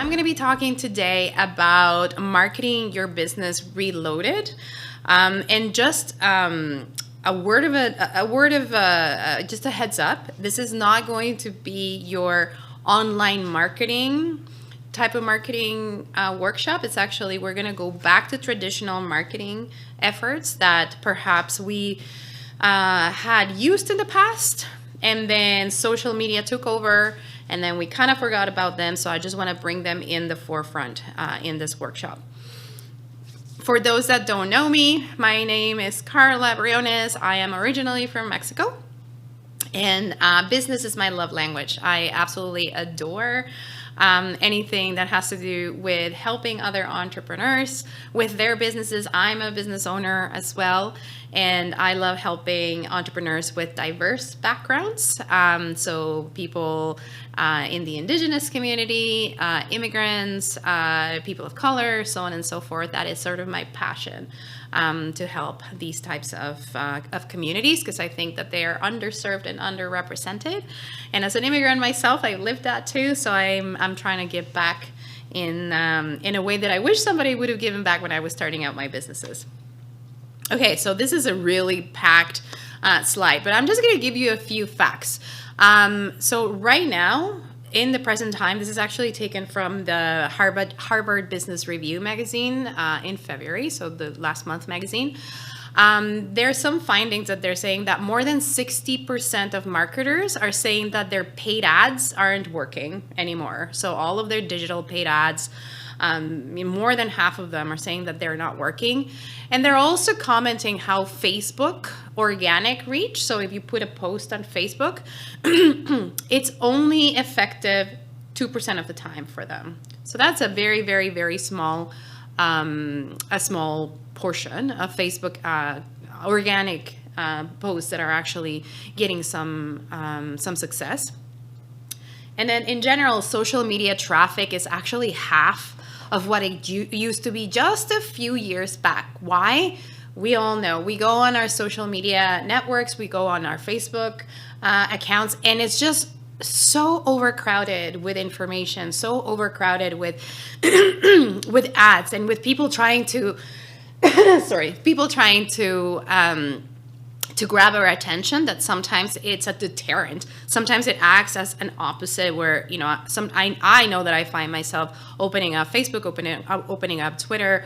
going to be talking today about marketing your business reloaded, and just a word of just a heads up. This is not going to be your online marketing type of marketing workshop. It's actually, we're going to go back to traditional marketing efforts that perhaps we had used in the past, and then social media took over, and then we kind of forgot about them. So I just want to bring them in the forefront in this workshop. For those that don't know me, my name is Karla Briones. I am originally from Mexico, and business is my love language. I absolutely adore anything that has to do with helping other entrepreneurs with their businesses. I'm a business owner as well, and I love helping entrepreneurs with diverse backgrounds. So people in the indigenous community, immigrants, people of color, so on and so forth. That is sort of my passion, to help these types of communities, because I think that they are underserved and underrepresented. And as an immigrant myself, I lived that too. So I'm trying to give back in a way that I wish somebody would have given back when I was starting out my businesses. Okay, so this is a really packed slide, but I'm just going to give you a few facts. So right now, in the present time, this is actually taken from the Harvard Business Review magazine in February, so the last month magazine. There are some findings that they're saying that more than 60% of marketers are saying that their paid ads aren't working anymore. So all of their digital paid ads, more than half of them are saying that they're not working. And they're also commenting how Facebook organic reach, so if you put a post on Facebook, it's only effective 2% of the time for them. So that's a very, very, very small, a small portion of Facebook organic posts that are actually getting some success. And then in general, social media traffic is actually half of what it used to be just a few years back. Why? We all know. We go on our social media networks, we go on our Facebook accounts, and it's just so overcrowded with information, so overcrowded with with ads, and with people trying to to grab our attention, that sometimes it's a deterrent. Sometimes it acts as an opposite, where, you know, I know that I find myself opening up Facebook, opening up Twitter,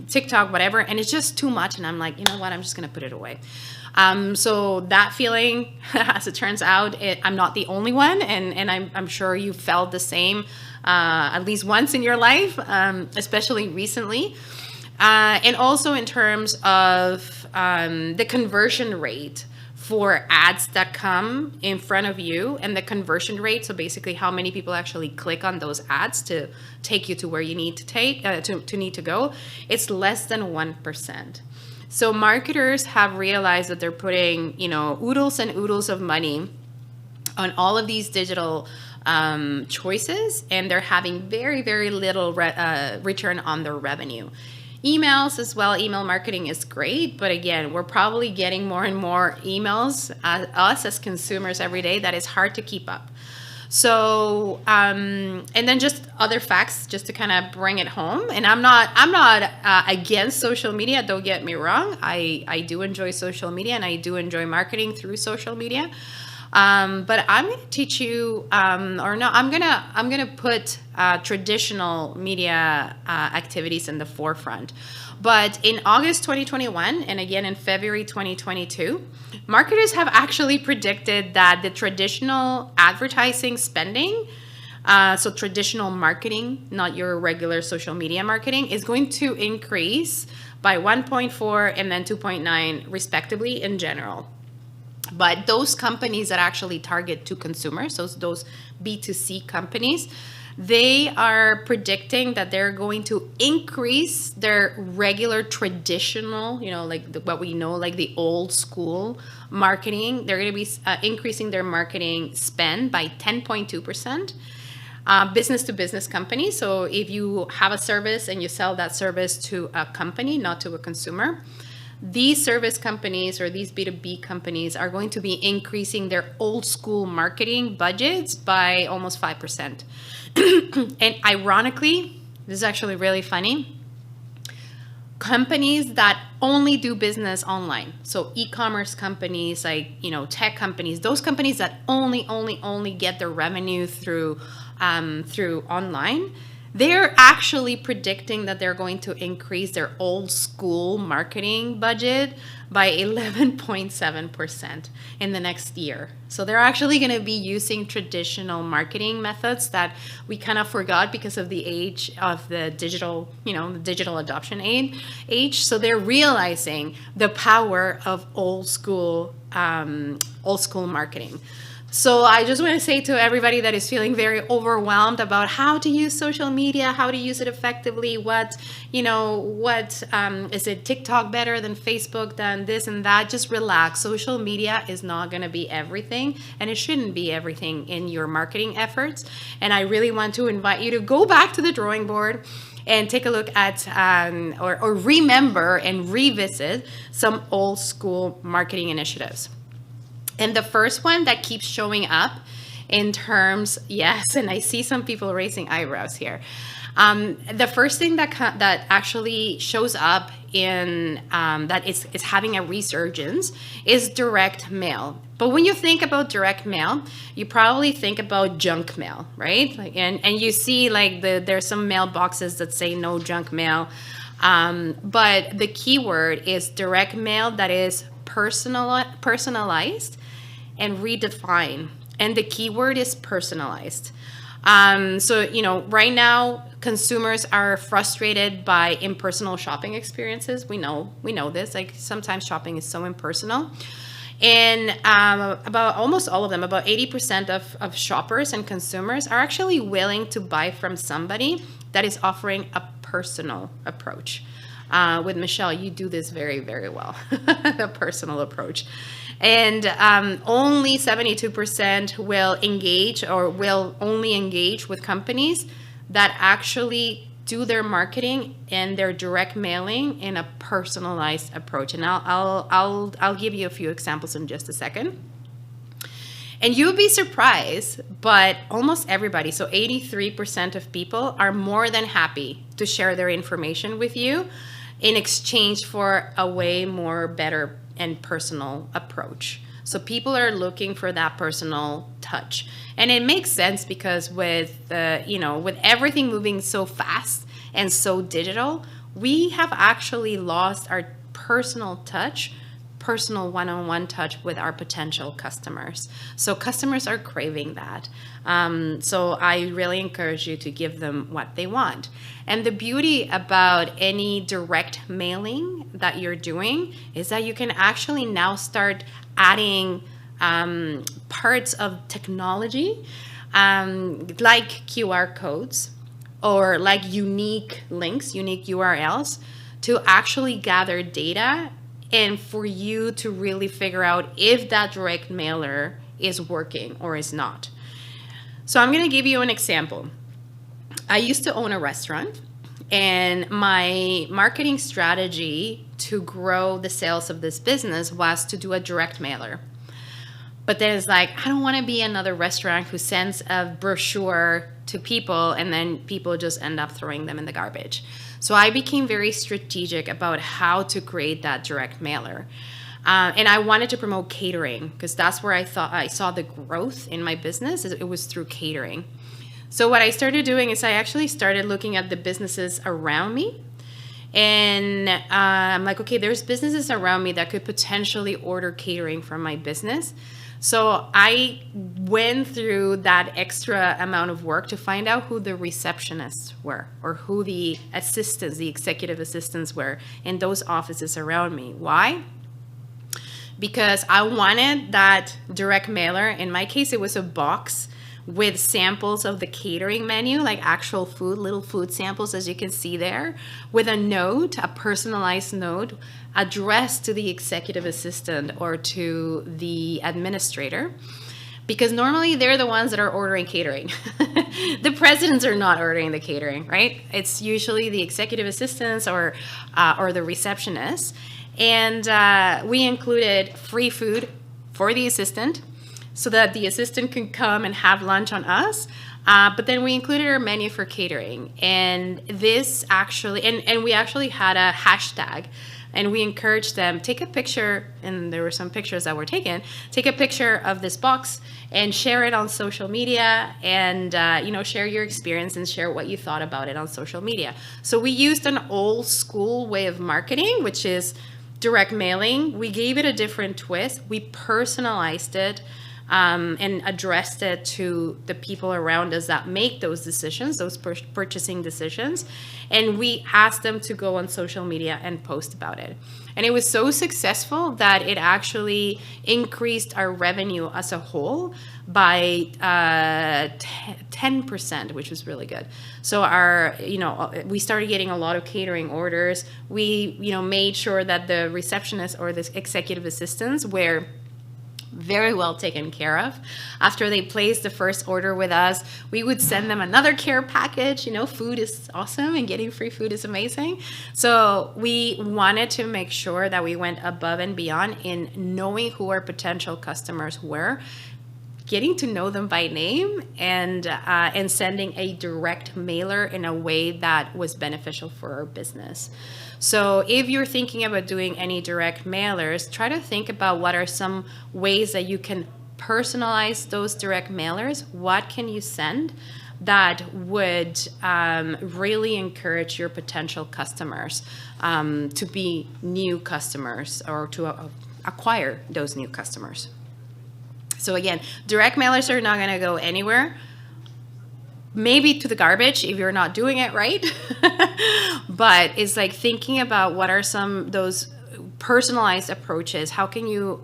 TikTok, whatever, and it's just too much, and I'm like, you know what, I'm just going to put it away. So that feeling, as it turns out, I'm not the only one, and I'm sure you felt the same at least once in your life, especially recently. And also in terms of the conversion rate for ads that come in front of you, and the conversion rate, so basically how many people actually click on those ads to take you to where you need to need to go, it's less than 1%. So marketers have realized that they're putting, you know, oodles and oodles of money on all of these digital choices, and they're having very, very little return on their revenue. Emails as well. Email marketing is great, but again, we're probably getting more and more emails, us as consumers every day, that is hard to keep up. So, and then just other facts, just to kind of bring it home. And I'm not against social media. Don't get me wrong. I do enjoy social media, and I do enjoy marketing through social media. But I'm going to teach you, I'm going to put traditional media activities in the forefront. But in August 2021, and again in February 2022, marketers have actually predicted that the traditional advertising spending, so traditional marketing, not your regular social media marketing, is going to increase by 1.4 and then 2.9 respectively in general. But those companies that actually target to consumers, those B2C companies, they are predicting that they're going to increase their regular traditional, you know, like what we know, like the old school marketing. They're going to be increasing their marketing spend by 10.2%. Business to business companies. So if you have a service and you sell that service to a company, not to a consumer, these service companies or these B2B companies are going to be increasing their old school marketing budgets by almost 5%. And ironically, this is actually really funny, companies that only do business online, so e-commerce companies, like, tech companies, those companies that only get their revenue through online, they're actually predicting that they're going to increase their old school marketing budget by 11.7% in the next year. So they're actually going to be using traditional marketing methods that we kind of forgot because of the age of the digital, the digital adoption age. So they're realizing the power of old school marketing. So I just want to say to everybody that is feeling very overwhelmed about how to use social media, how to use it effectively, what is it TikTok better than Facebook, than this and that, just relax. Social media is not going to be everything, and it shouldn't be everything in your marketing efforts. And I really want to invite you to go back to the drawing board and take a look at or remember and revisit some old school marketing initiatives. And the first one that keeps showing up in terms, yes, and I see some people raising eyebrows here. The first thing that actually shows up in that is having a resurgence is direct mail. But when you think about direct mail, you probably think about junk mail, right? And you see there's some mailboxes that say no junk mail. But the key word is direct mail that is personalized and redefined. And the key word is personalized. So, right now, consumers are frustrated by impersonal shopping experiences. We know this. Sometimes shopping is so impersonal. And about almost all of them, about 80% of shoppers and consumers are actually willing to buy from somebody that is offering a personal approach. With Michelle, you do this very, very well, a personal approach. And only 72% will engage or will only engage with companies that actually do their marketing and their direct mailing in a personalized approach. And I'll give you a few examples in just a second. And you'll be surprised, but almost everybody, so 83% of people are more than happy to share their information with you in exchange for a way more better and personal approach. So people are looking for that personal touch. And it makes sense because with everything moving so fast and so digital, we have actually lost our personal touch, personal one-on-one touch with our potential customers. So customers are craving that. So I really encourage you to give them what they want. And the beauty about any direct mailing that you're doing is that you can actually now start adding parts of technology like QR codes or like unique links, unique URLs to actually gather data and for you to really figure out if that direct mailer is working or is not. So I'm going to give you an example. I used to own a restaurant, and my marketing strategy to grow the sales of this business was to do a direct mailer. But then it's I don't want to be another restaurant who sends a brochure to people and then people just end up throwing them in the garbage. So I became very strategic about how to create that direct mailer. And I wanted to promote catering because that's where I thought I saw the growth in my business. It was through catering. So what I started doing is I actually started looking at the businesses around me. And I'm okay, there's businesses around me that could potentially order catering from my business. So I went through that extra amount of work to find out who the receptionists were or who the assistants, the executive assistants were in those offices around me. Why? Because I wanted that direct mailer. In my case, it was a box with samples of the catering menu, like actual food, little food samples, as you can see there, with a note, a personalized note addressed to the executive assistant or to the administrator, because normally they're the ones that are ordering catering. The presidents are not ordering the catering, right? It's usually the executive assistants or the receptionists. And we included free food for the assistant so that the assistant can come and have lunch on us. But then we included our menu for catering. And this actually, and we actually had a hashtag. And we encouraged them, take a picture, and there were some pictures that were taken, take a picture of this box and share it on social media, and share your experience and share what you thought about it on social media. So we used an old school way of marketing, which is direct mailing. We gave it a different twist. We personalized it. And addressed it to the people around us that make those decisions, those purchasing decisions. And we asked them to go on social media and post about it. And it was so successful that it actually increased our revenue as a whole by 10%, which was really good. So we started getting a lot of catering orders. We, made sure that the receptionists or the executive assistants were very well taken care of. After they placed the first order with us, we would send them another care package. Food is awesome and getting free food is amazing. So we wanted to make sure that we went above and beyond in knowing who our potential customers were, getting to know them by name, and sending a direct mailer in a way that was beneficial for our business. So if you're thinking about doing any direct mailers, try to think about what are some ways that you can personalize those direct mailers. What can you send that would really encourage your potential customers to be new customers or to acquire those new customers? So again, direct mailers are not going to go anywhere. Maybe to the garbage if you're not doing it right. But it's like thinking about what are some those personalized approaches. How can you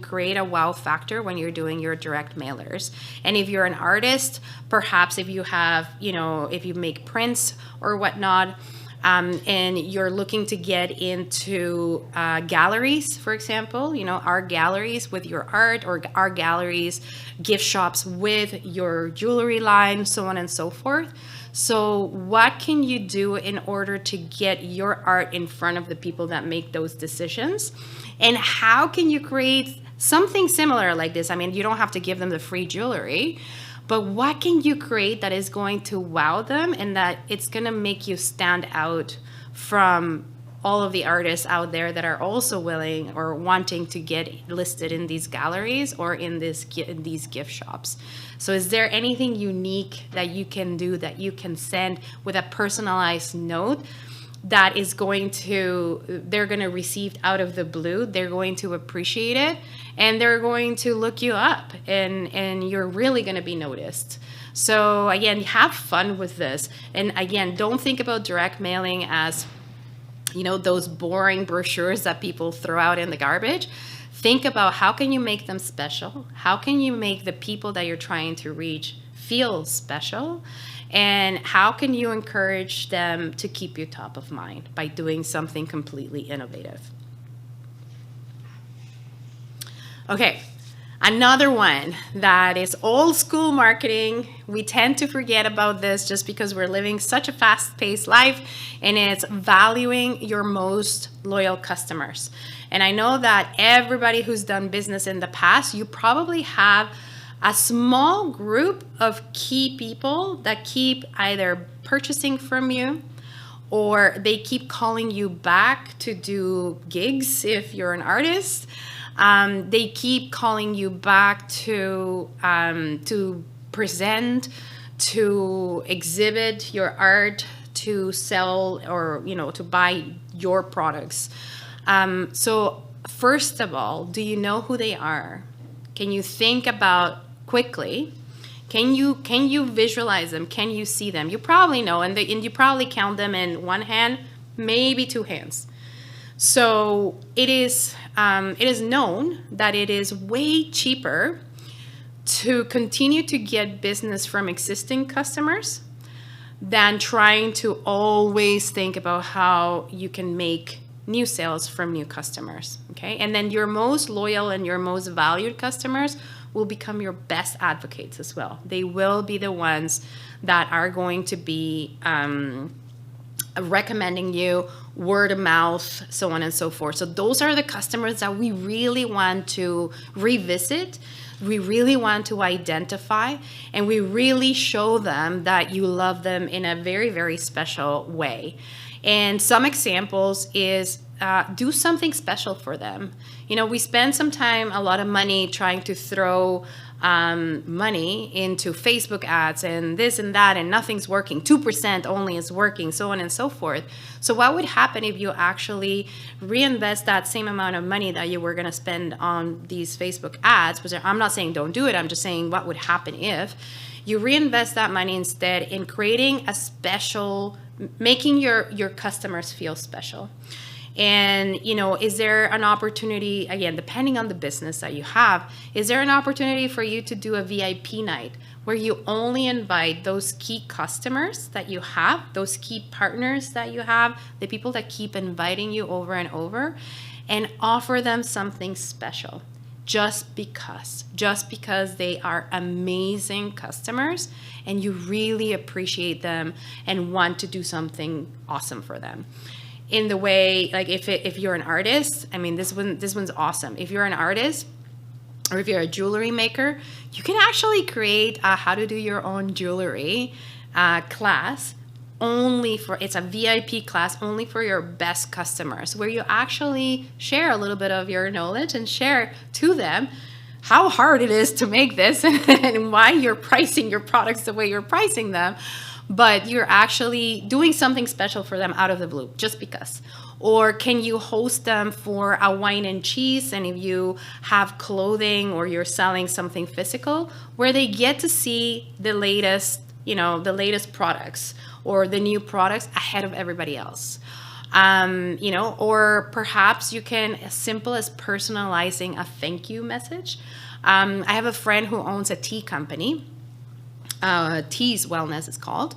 create a wow factor when you're doing your direct mailers? And if you're an artist, perhaps if you have, if you make prints or whatnot, and you're looking to get into galleries, for example, art galleries with your art, or art galleries, gift shops with your jewelry line, so on and so forth. So what can you do in order to get your art in front of the people that make those decisions? And how can you create something similar like this? I mean, you don't have to give them the free jewelry, but what can you create that is going to wow them and that it's going to make you stand out from all of the artists out there that are also willing or wanting to get listed in these galleries or in these gift shops? So is there anything unique that you can do, that you can send with a personalized note that is they're going to receive out of the blue, they're going to appreciate it, and they're going to look you up, and you're really going to be noticed. So again, have fun with this. And again, don't think about direct mailing as, those boring brochures that people throw out in the garbage. Think about how can you make them special? How can you make the people that you're trying to reach feel special? And how can you encourage them to keep you top of mind by doing something completely innovative? Okay, another one that is old school marketing. We tend to forget about this just because we're living such a fast-paced life, and it's valuing your most loyal customers. And I know that everybody who's done business in the past, you probably have a small group of key people that keep either purchasing from you, or they keep calling you back to do gigs if you're an artist. They keep calling you back to present, to exhibit your art, to sell, or to buy your products. So first of all, do you know who they are? Can you think about quickly? Can you visualize them? Can you see them? You probably know, and you probably count them in one hand, maybe two hands. So it is known that it is way cheaper to continue to get business from existing customers than trying to always think about how you can make new sales from new customers. Okay, and then your most loyal and your most valued customers will become your best advocates as well. They will be the ones that are going to be recommending you, word of mouth, so on and so forth. So those are the customers that we really want to revisit. We really want to identify, and we really show them that you love them in a very, very special way. And some examples is do something special for them. You know, we spend some time, a lot of money trying to throw money into Facebook ads and this and that, and nothing's working. 2% only is working, so on and so forth. So what would happen if you actually reinvest that same amount of money that you were going to spend on these Facebook ads? Which I'm not saying don't do it. I'm just saying what would happen if you reinvest that money instead in creating a special, making your customers feel special. And, you know, is there an opportunity, again, depending on the business that you have, is there an opportunity for you to do a VIP night where you only invite those key customers that you have, those key partners that you have, the people that keep inviting you over and over, and offer them something special just because they are amazing customers and you really appreciate them and want to do something awesome for them. In the way, like if you're an artist, I mean, this one's awesome. If you're an artist or if you're a jewelry maker, you can actually create a how to do your own jewelry class it's a VIP class only for your best customers, where you actually share a little bit of your knowledge and share to them how hard it is to make this and why you're pricing your products the way you're pricing them. But you're actually doing something special for them out of the blue, just because. Or can you host them for a wine and cheese, and if you have clothing or you're selling something physical, where they get to see the latest products or the new products ahead of everybody else. Or perhaps you can, as simple as personalizing a thank you message. I have a friend who owns a tea company. Teas Wellness is called,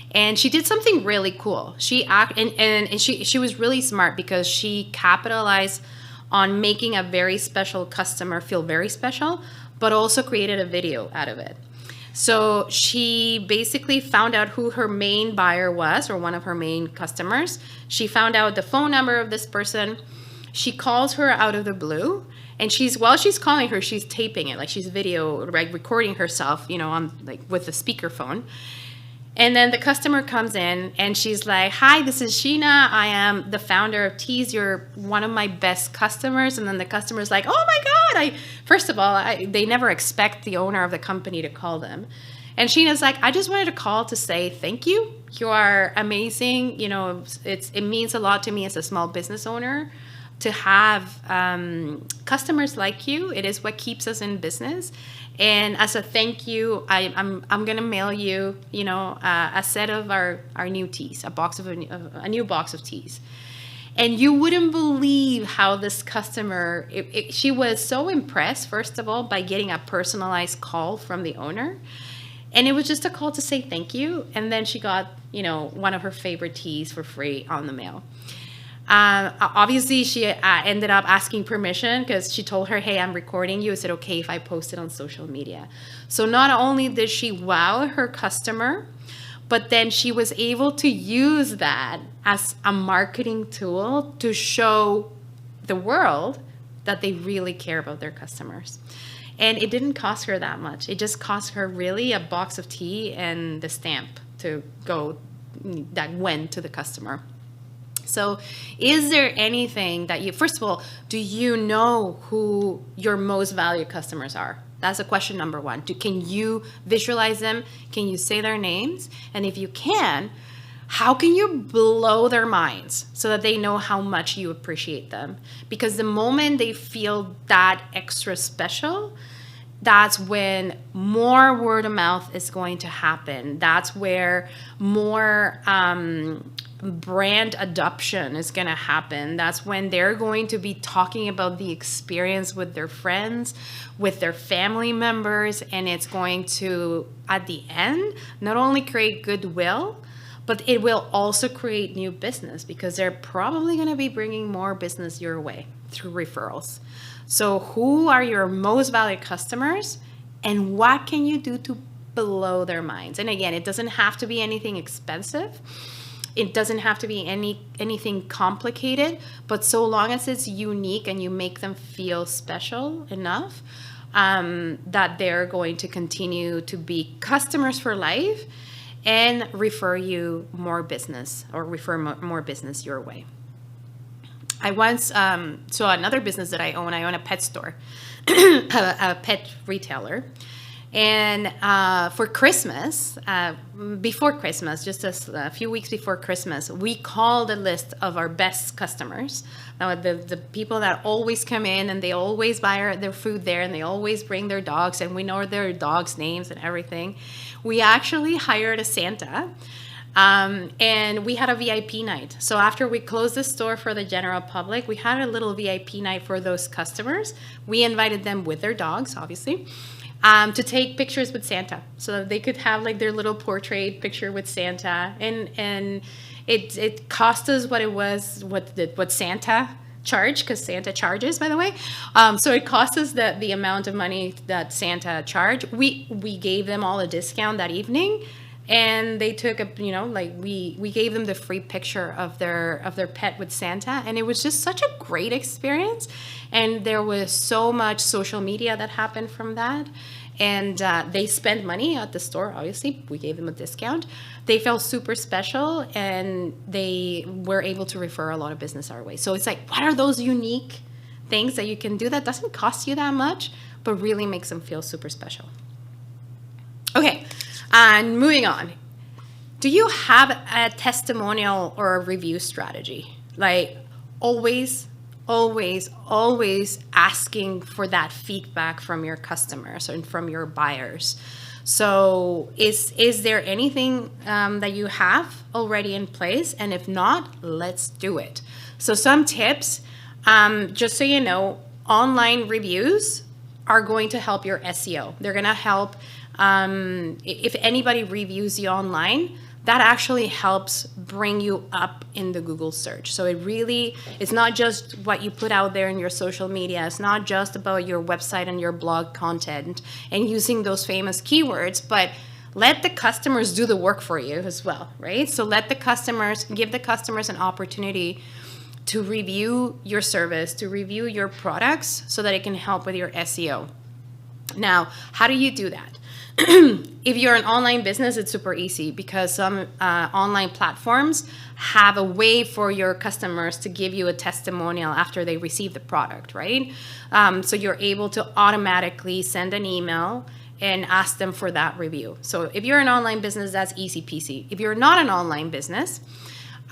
and she did something really cool. She was really smart because she capitalized on making a very special customer feel very special, but also created a video out of it. So she basically found out who her main buyer was, or one of her main customers. She found out the phone number of this person. She calls her out of the blue. And while she's calling her, she's taping it, like she's recording herself, on with the speakerphone. And then the customer comes in and she's like, "Hi, this is Sheena. I am the founder of Teas. You're one of my best customers." And then the customer's like, "Oh my God!" First of all, they never expect the owner of the company to call them. And Sheena's like, "I just wanted to call to say thank you. You are amazing. It means a lot to me as a small business owner to have customers like you. It is what keeps us in business. And as a thank you, I'm gonna mail you, a set of our new teas, a new box of teas." And you wouldn't believe how this customer, she was so impressed, first of all, by getting a personalized call from the owner. And it was just a call to say thank you. And then she got, one of her favorite teas for free on the mail. Obviously, she ended up asking permission because she told her, "Hey, I'm recording you. Is it okay if I post it on social media?" So not only did she wow her customer, but then she was able to use that as a marketing tool to show the world that they really care about their customers. And it didn't cost her that much. It just cost her really a box of tea and the stamp that went to the customer. So is there anything that first of all, do you know who your most valued customers are? That's a question number one. Can you visualize them? Can you say their names? And if you can, how can you blow their minds so that they know how much you appreciate them? Because the moment they feel that extra special, that's when more word of mouth is going to happen. That's where more brand adoption is going to happen. That's when they're going to be talking about the experience with their friends, with their family members, and it's going to, at the end, not only create goodwill, but it will also create new business because they're probably going to be bringing more business your way through referrals. So who are your most valued customers, and what can you do to blow their minds? And again, it doesn't have to be anything expensive. It doesn't have to be anything complicated, but so long as it's unique and you make them feel special enough, that they're going to continue to be customers for life and refer you more business, or refer more business your way. I once saw another business that I own. I own a pet store, a pet retailer. And for Christmas, before Christmas, just a few weeks before Christmas, we called a list of our best customers. Now, the people that always come in and they always buy their food there, and they always bring their dogs, and we know their dogs' names and everything. We actually hired a Santa. And we had a VIP night. So after we closed the store for the general public, we had a little VIP night for those customers. We invited them with their dogs, obviously, to take pictures with Santa, so that they could have like their little portrait picture with Santa. And it cost us what it was, what Santa charged, because Santa charges, by the way. So it cost us the amount of money that Santa charged. We gave them all a discount that evening. And they took we gave them the free picture of their pet with Santa, and it was just such a great experience. And there was so much social media that happened from that, and they spent money at the store. Obviously, we gave them a discount. They felt super special, and they were able to refer a lot of business our way. So it's like, what are those unique things that you can do that doesn't cost you that much, but really makes them feel super special? Okay. And moving on, do you have a testimonial or a review strategy? Like always asking for that feedback from your customers and from your buyers. So is there anything that you have already in place? And if not, let's do it. So some tips, just so you know, online reviews are going to help your SEO. They're going to help. If anybody reviews you online, that actually helps bring you up in the Google search. So it's not just what you put out there in your social media. It's not just about your website and your blog content and using those famous keywords, but let the customers do the work for you as well, right? So give the customers an opportunity to review your service, to review your products, so that it can help with your SEO. Now, how do you do that? If you're an online business, it's super easy, because some online platforms have a way for your customers to give you a testimonial after they receive the product, right? So you're able to automatically send an email and ask them for that review. So if you're an online business, that's easy peasy. If you're not an online business,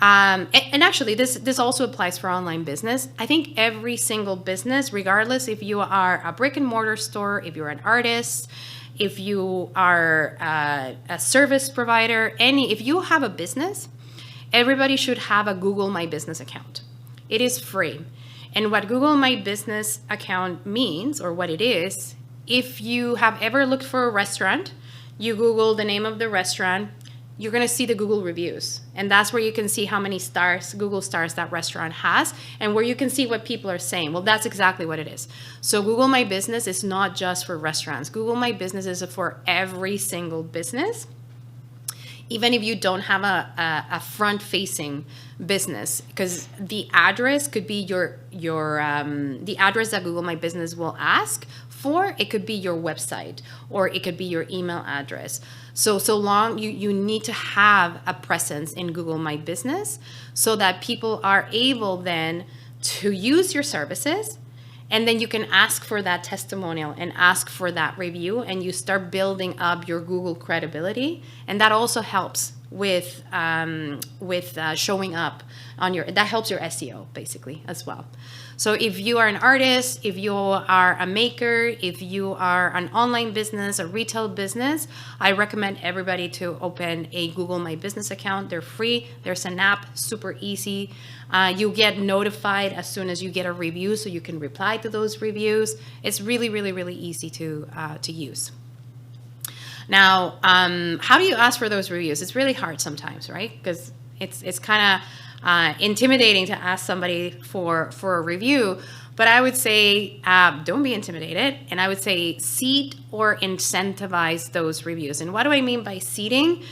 and actually this also applies for online business. I think every single business, regardless if you are a brick and mortar store, if you're an artist, if you are a service provider, if you have a business, everybody should have a Google My Business account. It is free. And what Google My Business account means, or what it is, if you have ever looked for a restaurant, you Google the name of the restaurant, you're going to see the Google reviews. And that's where you can see how many Google stars that restaurant has, and where you can see what people are saying. Well, that's exactly what it is. So Google My Business is not just for restaurants. Google My Business is for every single business. Even if you don't have a front-facing business, because the address could be the address that Google My Business will ask for. It could be your website, or it could be your email address. So long you need to have a presence in Google My Business, so that people are able then to use your services, and then you can ask for that testimonial and ask for that review, and you start building up your Google credibility. And that also helps with showing up that helps your SEO basically as well. So if you are an artist, if you are a maker, if you are an online business, a retail business, I recommend everybody to open a Google My Business account. They're free. There's an app, super easy. You get notified as soon as you get a review, so you can reply to those reviews. It's really, really, really easy to use. Now, how do you ask for those reviews? It's really hard sometimes, right? Because it's kind of intimidating to ask somebody for a review. But I would say don't be intimidated, and I would say seed or incentivize those reviews. And what do I mean by seeding?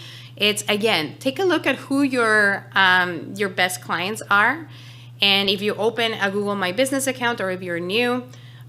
It's, again, take a look at who your best clients are. And if you open a Google My Business account, or if you're new,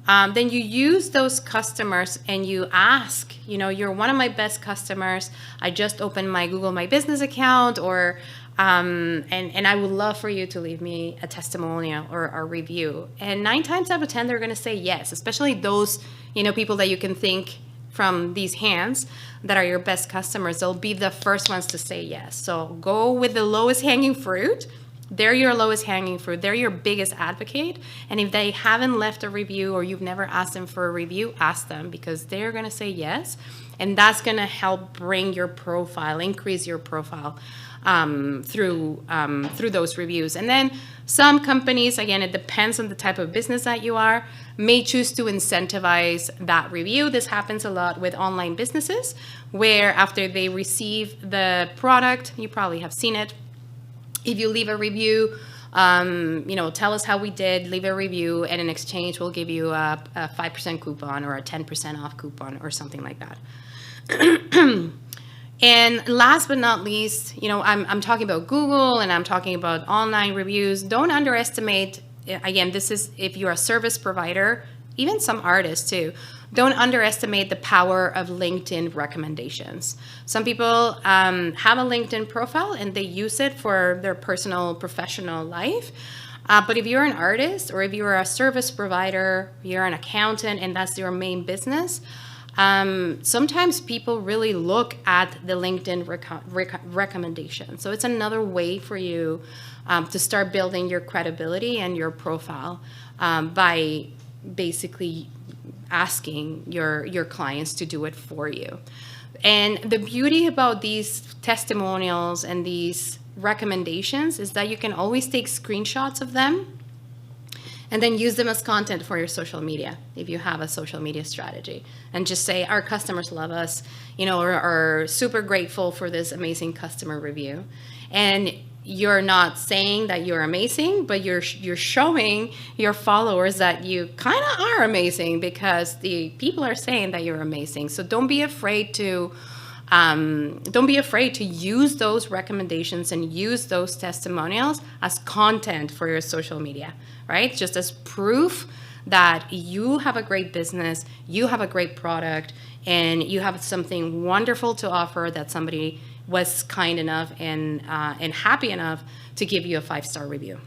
then you use those customers and you ask, you're one of my best customers. I just opened my Google My Business account, or and I would love for you to leave me a testimonial or a review. And 9 times out of 10, they're going to say yes, especially those, people that you can think from these hands that are your best customers. They'll be the first ones to say yes. So go with the lowest hanging fruit. They're your lowest hanging fruit. They're your biggest advocate. And if they haven't left a review, or you've never asked them for a review, ask them, because they're going to say yes. And that's going to help bring your profile, increase your profile through those reviews. And then some companies, again, it depends on the type of business that you are, may choose to incentivize that review. This happens a lot with online businesses, where after they receive the product, you probably have seen it, if you leave a review, tell us how we did, leave a review, and in exchange, we'll give you a 5% coupon or a 10% off coupon or something like that. And last but not least, I'm talking about Google and I'm talking about online reviews. Don't underestimate, again, this is if you're a service provider, even some artists too, don't underestimate the power of LinkedIn recommendations. Some people have a LinkedIn profile and they use it for their personal, professional life. But if you're an artist, or if you're a service provider, you're an accountant, and that's your main business, sometimes people really look at the LinkedIn recommendation. So it's another way for you to start building your credibility and your profile by basically asking your clients to do it for you. And the beauty about these testimonials and these recommendations is that you can always take screenshots of them and then use them as content for your social media, if you have a social media strategy, and just say, our customers love us, or are super grateful for this amazing customer review. And you're not saying that you're amazing, but you're showing your followers that you kind of are amazing, because the people are saying that you're amazing. So don't be afraid to use those recommendations and use those testimonials as content for your social media, right? Just as proof that you have a great business, you have a great product, and you have something wonderful to offer, that somebody was kind enough and happy enough to give you a 5-star review.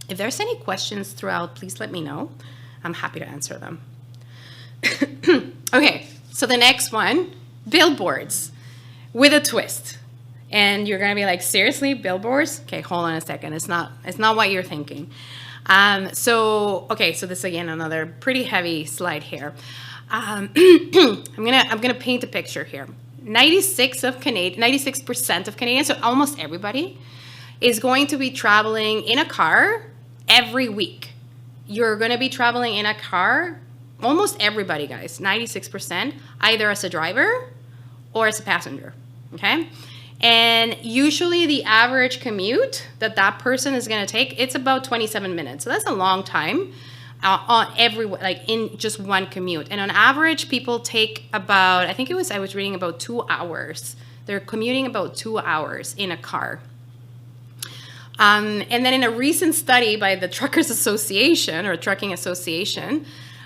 If there's any questions throughout, please let me know. I'm happy to answer them. Okay, so the next one, billboards with a twist. And you're gonna be like, seriously, billboards? Okay, hold on a second. It's not what you're thinking. So this again, another pretty heavy slide here. I'm gonna paint a picture here. 96% of Canadians, so almost everybody, is going to be traveling in a car every week. You're going to be traveling in a car, almost everybody, guys, 96%, either as a driver or as a passenger, okay? And usually the average commute that person is going to take, it's about 27 minutes. So that's a long time. In just one commute. And on average, people take about, I was reading about 2 hours. They're commuting about 2 hours in a car. And then in a recent study by the Truckers Association, or Trucking Association,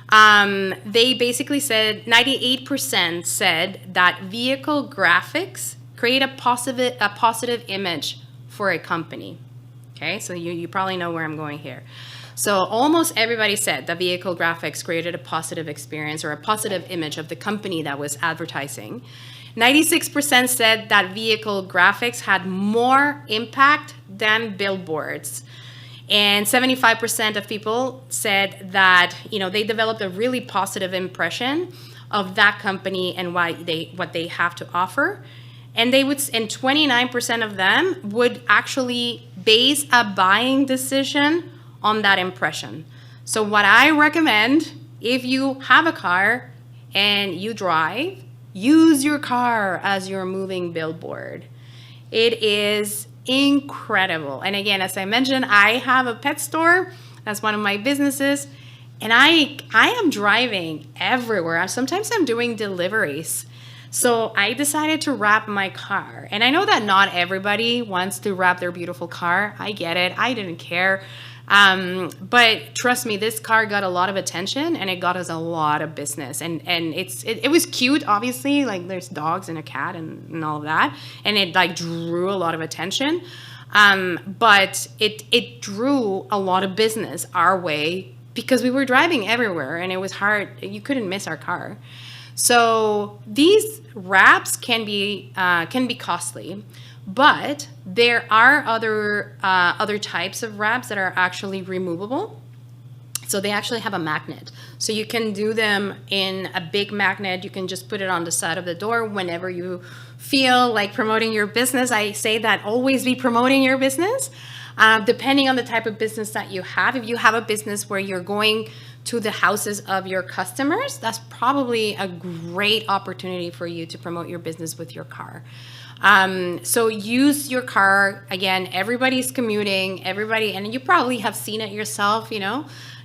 they basically said 98% said that vehicle graphics create a positive image for a company. Okay, so you probably know where I'm going here. So almost everybody said that vehicle graphics created a positive experience or a positive image of the company that was advertising. 96% said that vehicle graphics had more impact than billboards. And 75% of people said that, they developed a really positive impression of that company and what they have to offer. And 29% of them would actually base a buying decision on that impression. So what I recommend, if you have a car and you drive, use your car as your moving billboard. It is incredible. And again, as I mentioned, I have a pet store. That's one of my businesses. And I am driving everywhere. Sometimes I'm doing deliveries. So I decided to wrap my car. And I know that not everybody wants to wrap their beautiful car. I get it. I didn't care. But trust me, this car got a lot of attention and it got us a lot of business. And it was cute, obviously. Like there's dogs and a cat and all of that. And it like drew a lot of attention. But it drew a lot of business our way because we were driving everywhere and it was hard. You couldn't miss our car. So these wraps can be costly, but there are other types of wraps that are actually removable. So they actually have a magnet. So you can do them in a big magnet. You can just put it on the side of the door whenever you feel like promoting your business. I say that always be promoting your business, depending on the type of business that you have. If you have a business where you're going to the houses of your customers, that's probably a great opportunity for you to promote your business with your car. So use your car. Again, everybody's commuting, and you probably have seen it yourself,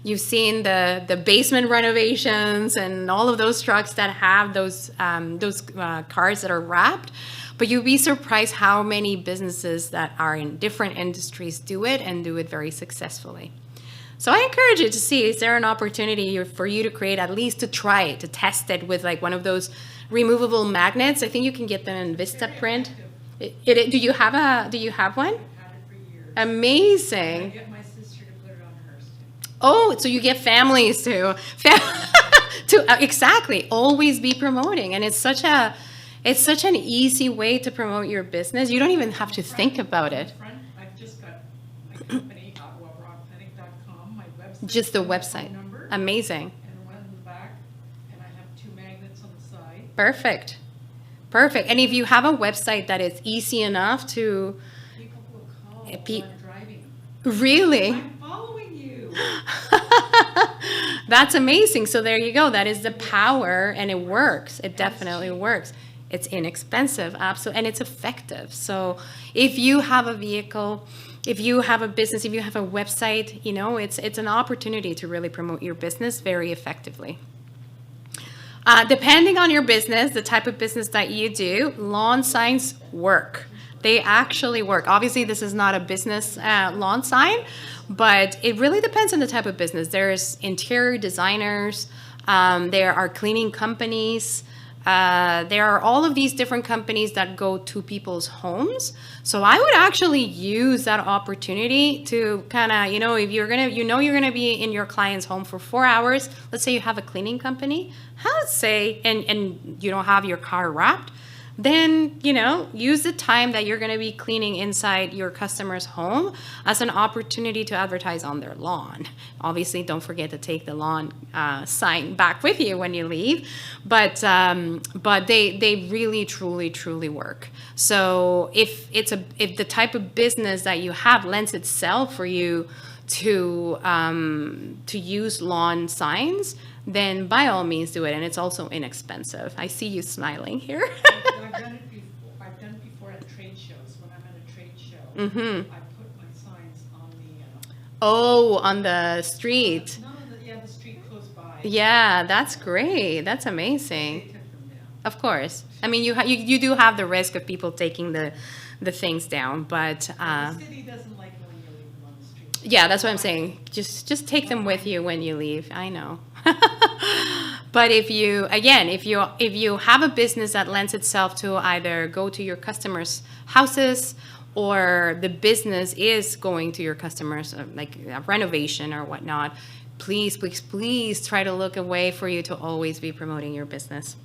You've seen the basement renovations and all of those trucks that have those cars that are wrapped. But you'll be surprised how many businesses that are in different industries do it and do it very successfully. So I encourage you to see, is there an opportunity for you to create, at least to try it, to test it with like one of those removable magnets? I think you can get them in Vistaprint. Do you have one? I've had it for years. Amazing. I get my sister to put it on hers too. Oh, so you get families to exactly, always be promoting. And it's such an easy way to promote your business. You don't even have to think about it. I've just got my company, my website. Just the website. Number, amazing. And one in the back, and I have 2 magnets on the side. Perfect. And if you have a website that is easy enough to... People will call while I'm driving. Really? I'm following you. That's amazing. So there you go. That is the power, and it works. It definitely works. It's inexpensive, absolutely, and it's effective. So if you have a vehicle, if you have a business, if you have a website, it's an opportunity to really promote your business very effectively. Depending on your business, the type of business that you do, lawn signs work. They actually work. Obviously, this is not a business lawn sign, but it really depends on the type of business. There's interior designers, there are cleaning companies, there are all of these different companies that go to people's homes. So I would actually use that opportunity to kind of, if you're gonna be in your client's home for 4 hours. Let's say you have a cleaning company. Let's say, and you don't have your car wrapped. Then, use the time that you're going to be cleaning inside your customer's home as an opportunity to advertise on their lawn. Obviously, don't forget to take the lawn sign back with you when you leave. But they really, truly, truly work. So if the type of business that you have lends itself for you to use lawn signs, then by all means do it. And it's also inexpensive. I see you smiling here. I've done it before at trade shows. When I'm at a trade show, I put my signs on the street. The street close by. Yeah, that's great. That's amazing. They took them down. Of course. I mean, you do have the risk of people taking the things down, but the city doesn't like when you leave them on the street. Yeah, that's what I'm saying. Just take them with you when you leave. I know. But if you have a business that lends itself to either go to your customers' houses, or the business is going to your customers, like a renovation or whatnot, please try to look a way for you to always be promoting your business.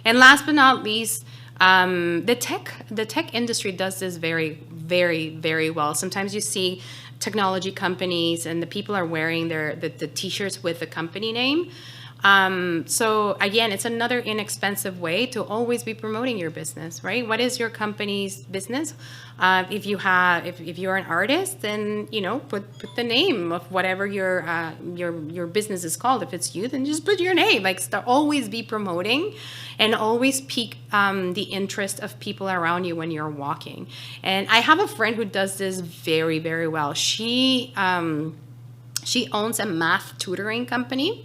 And last but not least, the tech industry does this very, very, very well. Sometimes you see technology companies and the people are wearing the t-shirts with the company name. So again, it's another inexpensive way to always be promoting your business, right? What is your company's business? If you're an artist, then put the name of whatever your business is called. If it's you, then just put your name. Like, always be promoting, and always pique the interest of people around you when you're walking. And I have a friend who does this very, very well. She owns a math tutoring company.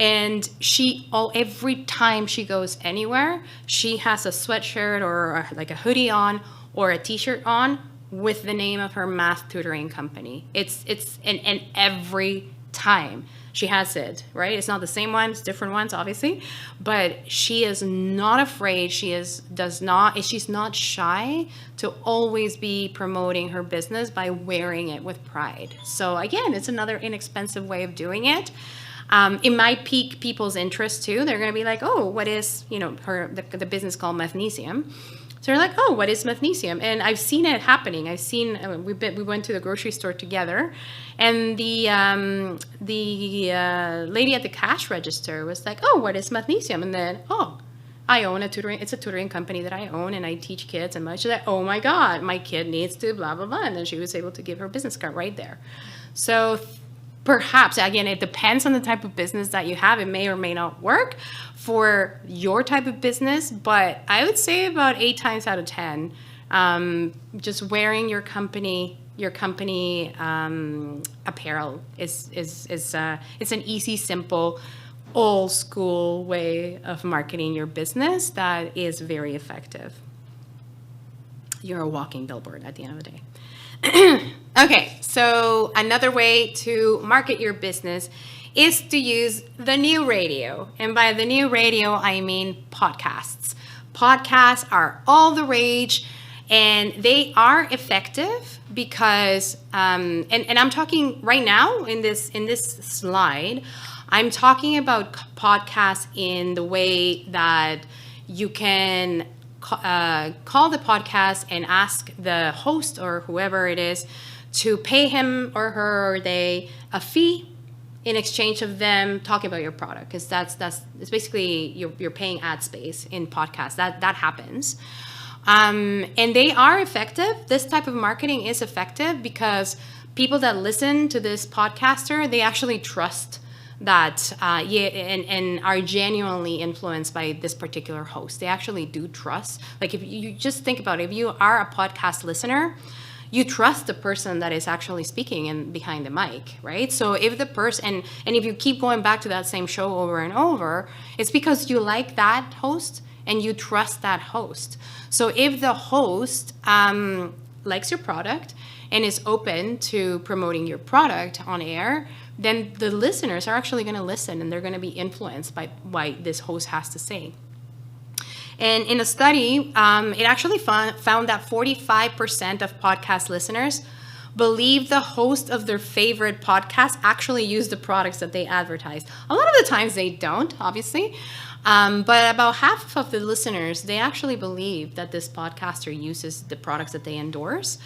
And every time she goes anywhere, she has a sweatshirt or like a hoodie on or a t-shirt on with the name of her math tutoring company. And every time she has it, right? It's not the same ones, different ones, obviously, but she is not afraid. She's not shy to always be promoting her business by wearing it with pride. So again, it's another inexpensive way of doing it. It might pique people's interest too. They're going to be like, oh, what is, the business called Mathnesium. So they're like, oh, what is Mathnesium? And I've seen it happening. We went to the grocery store together, and the lady at the cash register was like, oh, what is Mathnesium? And then, oh, I own it's a tutoring company that I own, and I teach kids. And she's like, oh my God, my kid needs to blah, blah, blah. And then she was able to give her business card right there. So perhaps, again, it depends on the type of business that you have. It may or may not work for your type of business, but I would say about 8 times out of 10, just wearing your company apparel it's an easy, simple, old school way of marketing your business that is very effective. You're a walking billboard at the end of the day. Okay, so another way to market your business is to use the new radio. And by the new radio, I mean podcasts. Podcasts are all the rage, and they are effective because, and I'm talking right now in this slide, I'm talking about podcasts in the way that you can call the podcast and ask the host or whoever it is to pay him or her or they a fee in exchange of them talking about your product, because it's basically you're paying ad space in podcasts. That happens, and they are effective. This type of marketing is effective because people that listen to this podcaster, they actually trust that and are genuinely influenced by this particular host. They actually do trust. Like, if you just think about it, if you are a podcast listener, you trust the person that is actually speaking and behind the mic, right? So if the person, and if you keep going back to that same show over and over, it's because you like that host and you trust that host. So if the host likes your product and is open to promoting your product on air, then the listeners are actually going to listen and they're going to be influenced by what this host has to say. And in a study, it actually found that 45% of podcast listeners believe the host of their favorite podcast actually use the products that they advertise. A lot of the times they don't, obviously, but about half of the listeners, they actually believe that this podcaster uses the products that they endorse.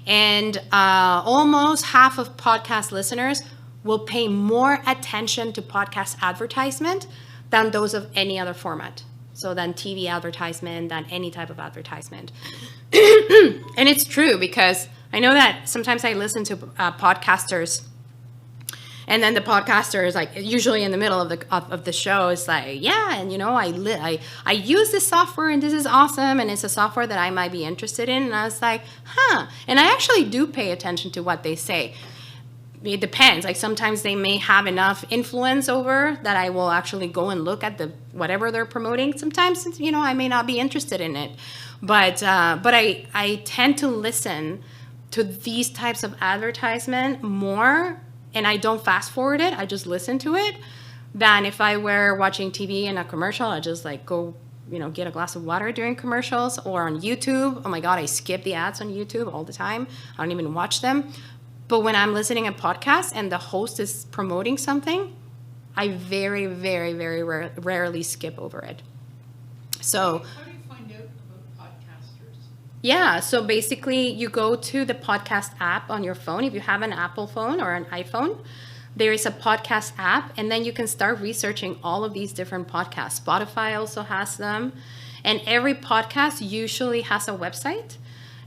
And almost half of podcast listeners will pay more attention to podcast advertisement than those of any other format. So than TV advertisement, than any type of advertisement. And it's true, because I know that sometimes I listen to podcasters, and then the podcaster is like, usually in the middle of the show, is like, yeah, and I use this software and this is awesome, and it's a software that I might be interested in. And I was like, and I actually do pay attention to what they say. It depends. Like, sometimes they may have enough influence over that I will actually go and look at whatever they're promoting. Sometimes, I may not be interested in it, but I tend to listen to these types of advertisement more, and I don't fast forward it. I just listen to it, than if I were watching TV and a commercial. I just go, get a glass of water during commercials, or on YouTube. Oh my God, I skip the ads on YouTube all the time. I don't even watch them. But when I'm listening a podcast and the host is promoting something, I very, very, very rarely skip over it. So, how do you find out about podcasters? Yeah, so basically you go to the podcast app on your phone. If you have an Apple phone or an iPhone, there is a podcast app, and then you can start researching all of these different podcasts. Spotify also has them, and every podcast usually has a website.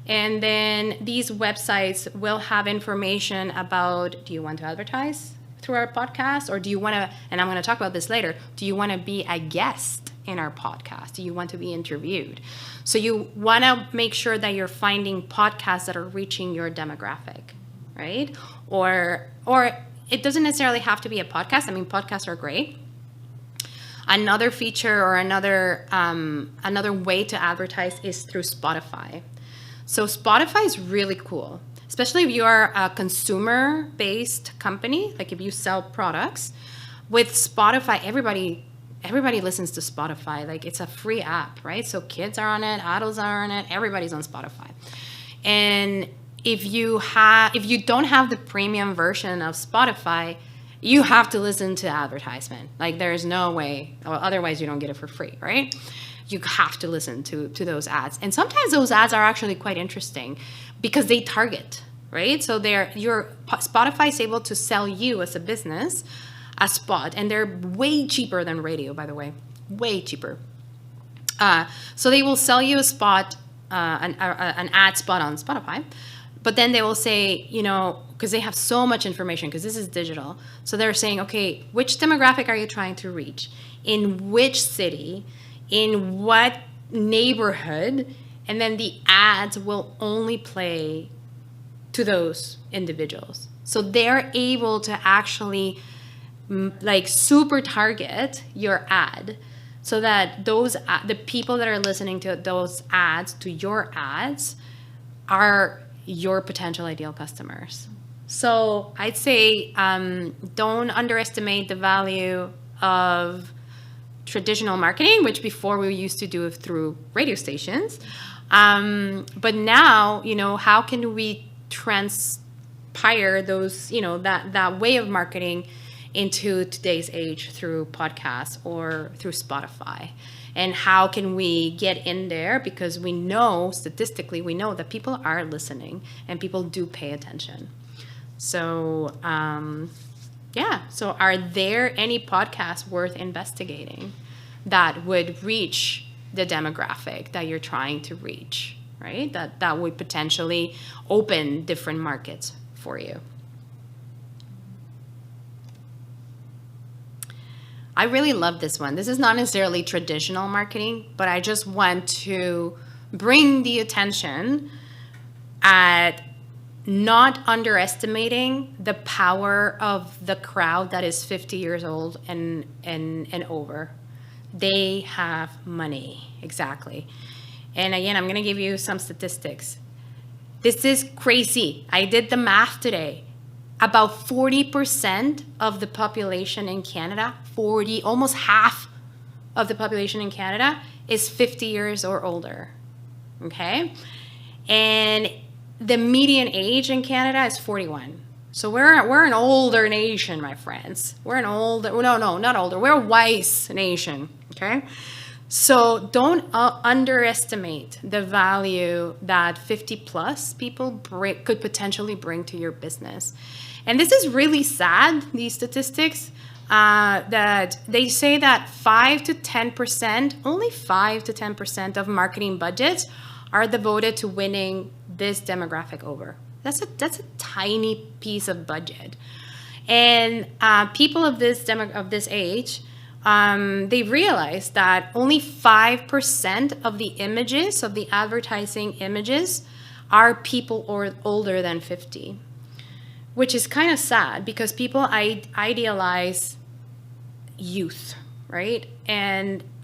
And then these websites will have information about, do you want to advertise through our podcast? Or do you want to, and I'm going to talk about this later, do you want to be a guest in our podcast? Do you want to be interviewed? So you want to make sure that you're finding podcasts that are reaching your demographic, right? Or it doesn't necessarily have to be a podcast. I mean, podcasts are great. Another feature or another way to advertise is through Spotify. So Spotify is really cool, especially if you are a consumer-based company, like if you sell products. With Spotify, everybody listens to Spotify. Like, it's a free app, right? So kids are on it, adults are on it, everybody's on Spotify. And if you don't have the premium version of Spotify, you have to listen to advertisement. Like, there's no way, otherwise you don't get it for free, right? You have to listen to those ads. And sometimes those ads are actually quite interesting because they target, right? So Spotify is able to sell you as a business a spot, and they're way cheaper than radio, by the way, way cheaper. So they will sell you a spot, an ad spot on Spotify, but then they will say, because they have so much information, because this is digital. So they're saying, okay, which demographic are you trying to reach? In which city? In what neighborhood? And then the ads will only play to those individuals. So they're able to actually like super target your ad so that the people that are listening to those ads, to your ads, are your potential ideal customers. So I'd say don't underestimate the value of traditional marketing, which before we used to do it through radio stations. But now, how can we transpire those, that way of marketing into today's age through podcasts or through Spotify? And how can we get in there? Because we know, statistically, that people are listening and people do pay attention. So, so are there any podcasts worth investigating that would reach the demographic that you're trying to reach, right? That would potentially open different markets for you. I really love this one. This is not necessarily traditional marketing, but I just want to bring the attention at not underestimating the power of the crowd that is 50 years old and over. They have money, exactly. And again, I'm going to give you some statistics. This is crazy. I did the math today. About 40% of the population in Canada, almost half of the population in Canada is 50 years or older, okay? And the median age in Canada is 41. So we're an older nation, my friends. We're a wise nation, okay? So don't underestimate the value that 50 plus people could potentially bring to your business. And this is really sad, these statistics, that they say that 5 to 10%, only 5 to 10% of marketing budgets are devoted to winning this demographic over. That's a tiny piece of budget. And people of this age, they realize that only 5% of the images, of the advertising images, are people older than 50, which is kind of sad because people idealize youth, right?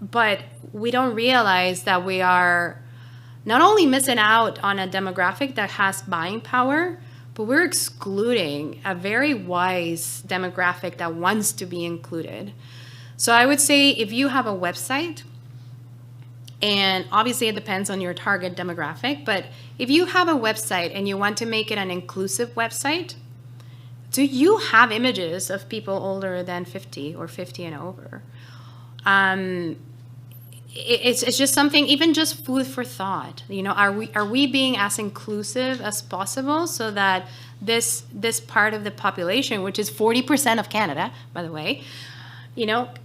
But we don't realize that we are not only missing out on a demographic that has buying power, but we're excluding a very wise demographic that wants to be included. So I would say if you have a website, and obviously it depends on your target demographic, but if you have a website and you want to make it an inclusive website, do you have images of people older than 50 or 50 and over? It's just something, even just food for thought. Are we being as inclusive as possible so that this part of the population, which is 40% of Canada, by the way,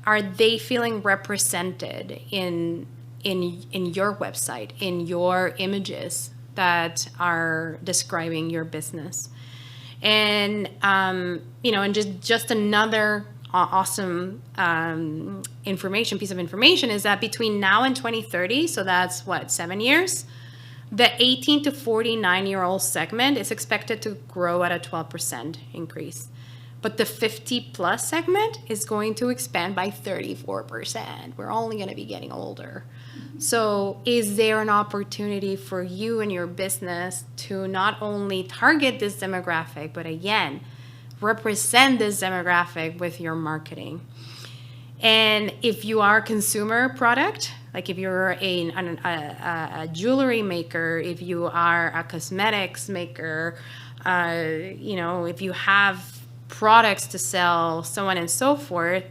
are they feeling represented in your website, in your images that are describing your business? And and just another awesome piece of information is that between now and 2030, so that's 7 years, the 18 to 49-year-old segment is expected to grow at a 12% increase, But the 50 plus segment is going to expand by 34%. We're only going to be getting older. So is there an opportunity for you and your business to not only target this demographic, but again, represent this demographic with your marketing? And if you are a consumer product, like if you're a jewelry maker, if you are a cosmetics maker, if you have products to sell, so on and so forth,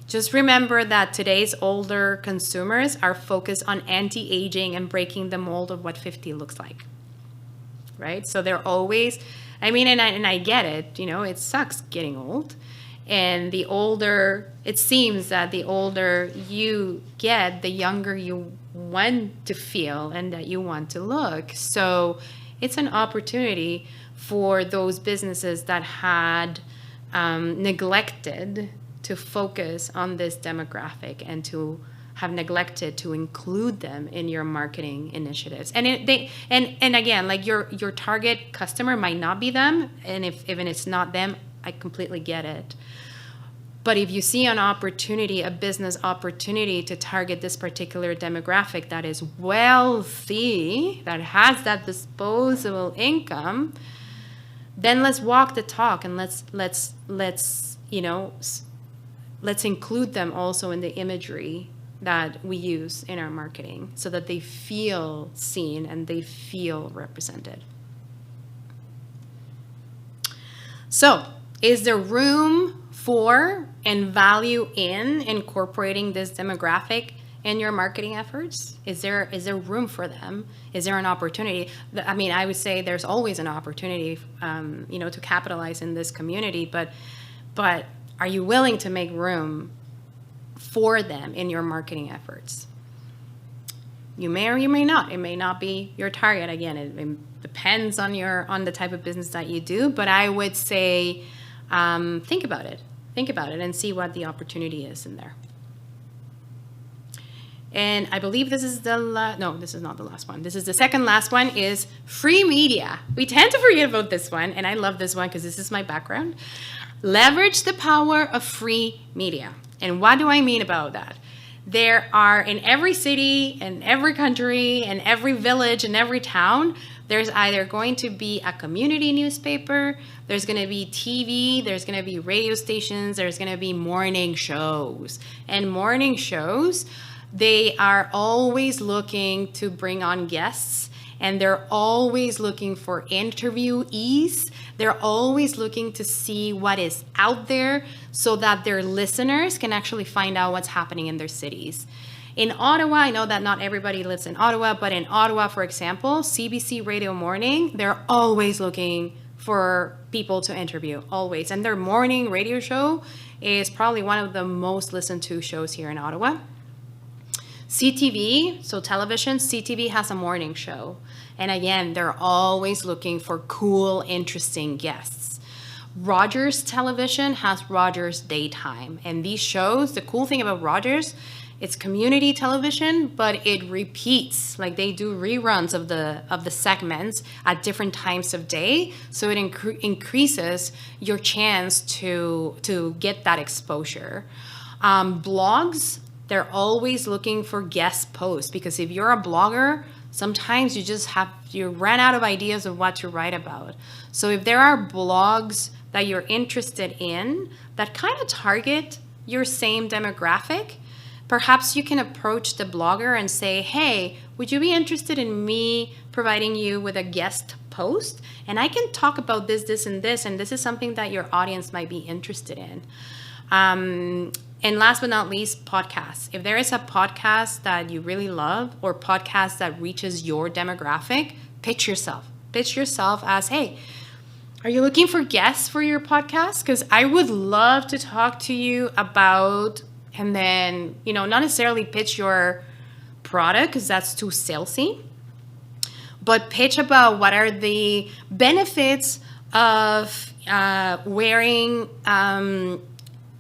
just remember that today's older consumers are focused on anti-aging and breaking the mold of what 50 looks like, right? So they're always, and I get it, it sucks getting old. And the older, it seems that the older you get, the younger you want to feel and that you want to look. So it's an opportunity for those businesses that had neglected to focus on this demographic and to have neglected to include them in your marketing initiatives. And again, like your target customer might not be them, and if even it's not them, I completely get it. But if you see an opportunity, a business opportunity to target this particular demographic that is wealthy, that has that disposable income, then let's walk the talk and let's include them also in the imagery that we use in our marketing so that they feel seen and they feel represented. So, is there room for and value in incorporating this demographic in your marketing efforts? Is there room for them? Is there an opportunity? I would say there's always an opportunity, to capitalize in this community, but are you willing to make room for them in your marketing efforts? You may or you may not. It may not be your target. Again, it depends on the type of business that you do, but I would say think about it and see what the opportunity is in there. And I believe this is no, this is not the last one. This is the second last one, is free media. We tend to forget about this one, and I love this one because this is my background. Leverage the power of free media. And what do I mean about that? There are, in every city, in every country, in every village, in every town, there's either going to be a community newspaper, there's going to be TV, there's going to be radio stations, there's going to be morning shows. And morning shows, they are always looking to bring on guests, and they're always looking for interviewees. They're always looking to see what is out there so that their listeners can actually find out what's happening in their cities. In Ottawa, I know that not everybody lives in Ottawa, but in Ottawa, for example, CBC Radio Morning, they're always looking for people to interview, always. And their morning radio show is probably one of the most listened to shows here in Ottawa. CTV, so television, CTV has a morning show. And again, they're always looking for cool, interesting guests. Rogers Television has Rogers Daytime. And these shows, the cool thing about Rogers, it's community television, but it repeats. Like they do reruns of the segments at different times of day. So it increases your chance to get that exposure. Blogs, they're always looking for guest posts, because if you're a blogger, sometimes you ran out of ideas of what to write about. So if there are blogs that you're interested in that kind of target your same demographic, perhaps you can approach the blogger and say, hey, would you be interested in me providing you with a guest post? And I can talk about this, and this is something that your audience might be interested in. And last but not least, podcasts. If there is a podcast that you really love, or podcast that reaches your demographic, pitch yourself. Pitch yourself as, hey, are you looking for guests for your podcast? Because I would love to talk to you about, and then, not necessarily pitch your product because that's too salesy, but pitch about what are the benefits of wearing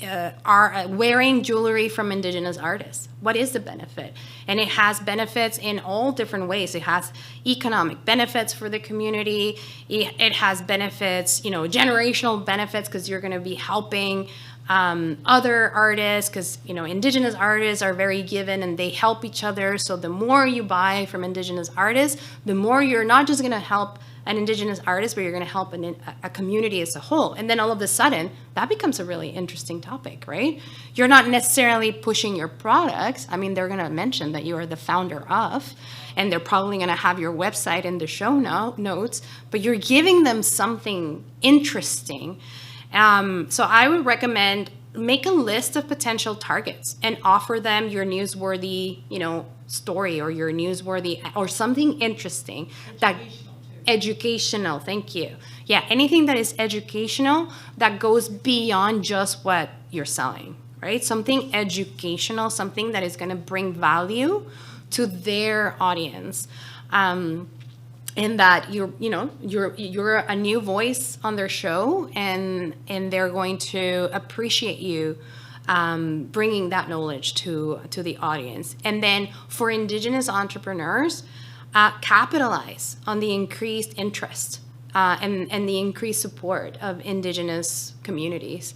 are wearing jewelry from Indigenous artists. What is the benefit? And it has benefits in all different ways. It has economic benefits for the community. It has benefits, generational benefits, because you're going to be helping other artists, because Indigenous artists are very given and they help each other. So the more you buy from Indigenous artists, the more you're not just going to help an Indigenous artist, but you're going to help a community as a whole. And then all of a sudden, that becomes a really interesting topic, right? You're not necessarily pushing your products. I mean, they're going to mention that you are the founder of, and they're probably going to have your website in the show notes, but you're giving them something interesting. So I would recommend make a list of potential targets and offer them your newsworthy, story, or your newsworthy, or something interesting that educational. Thank you. Yeah, anything that is educational that goes beyond just what you're selling, right? Something educational, something that is going to bring value to their audience. And that you're a new voice on their show, and they're going to appreciate you bringing that knowledge to the audience. And then for Indigenous entrepreneurs, capitalize on the increased interest and the increased support of Indigenous communities.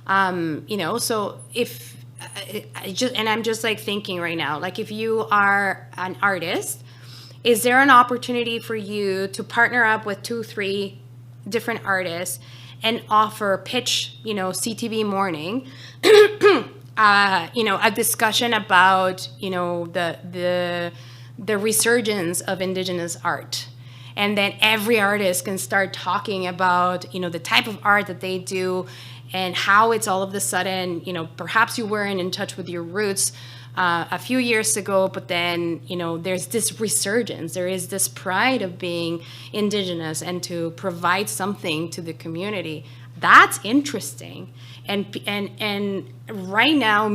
So if I'm just like thinking right now, like if you are an artist, is there an opportunity for you to partner up with 2-3 different artists and pitch, CTV Morning, a discussion about, the resurgence of Indigenous art? And then every artist can start talking about, the type of art that they do, and how it's all of a sudden, perhaps you weren't in touch with your roots a few years ago, but then, there's this resurgence. There is this pride of being Indigenous and to provide something to the community. That's interesting. And right now,